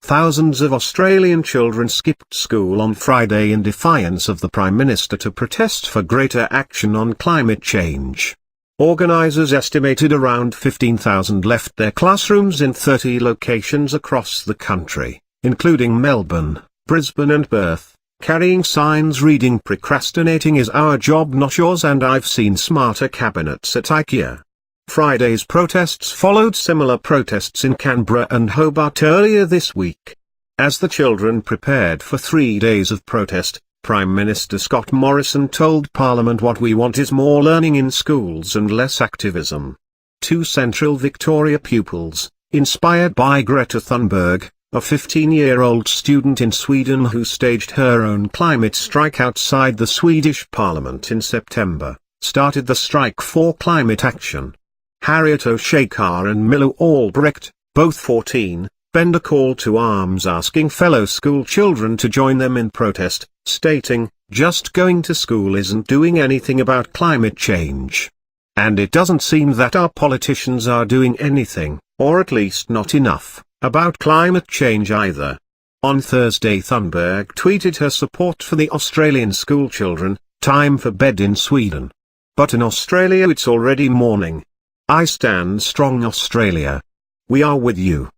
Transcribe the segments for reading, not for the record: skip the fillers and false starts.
Thousands of Australian children skipped school on Friday in defiance of the Prime Minister to protest for greater action on climate change. Organisers estimated around 15,000 left their classrooms in 30 locations across the country, including Melbourne, Brisbane and Perth, carrying signs reading "Procrastinating is our job not yours" and "I've seen smarter cabinets at IKEA." Friday's protests followed similar protests in Canberra and Hobart earlier this week. As the children prepared for 3 days of protest, Prime Minister Scott Morrison told Parliament, "What we want is more learning in schools and less activism." Two Central Victoria pupils, inspired by Greta Thunberg, a 15-year-old student in Sweden who staged her own climate strike outside the Swedish Parliament in September, started the strike for climate action. Harriet O'Shakar and Milo Albrecht, both 14, penned a call to arms asking fellow school children to join them in protest, stating, "Just going to school isn't doing anything about climate change. And it doesn't seem that our politicians are doing anything, or at least not enough, about climate change either." On Thursday, Thunberg tweeted her support for the Australian school children, "Time for bed in Sweden. But in Australia it's already morning. I stand strong, Australia. We are with you."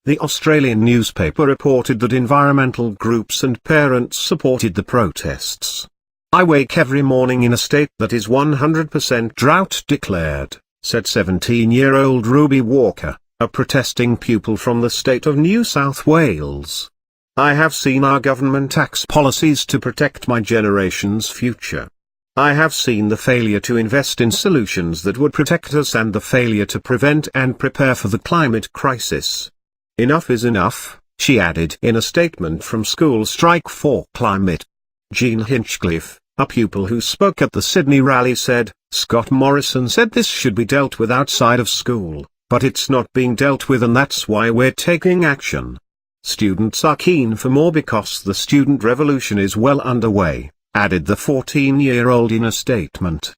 The Australian newspaper reported that environmental groups and parents supported the protests. "I wake every morning in a state that is 100% drought declared," said 17-year-old Ruby Walker, a protesting pupil from the state of New South Wales. "I have seen our government tax policies to protect my generation's future. I have seen the failure to invest in solutions that would protect us and the failure to prevent and prepare for the climate crisis. Enough is enough," she added in a statement from School Strike for Climate. Jean Hinchcliffe, a pupil who spoke at the Sydney rally, said, "Scott Morrison said this should be dealt with outside of school, but it's not being dealt with and that's why we're taking action. Students are keen for more because the student revolution is well underway," added the 14-year-old in a statement.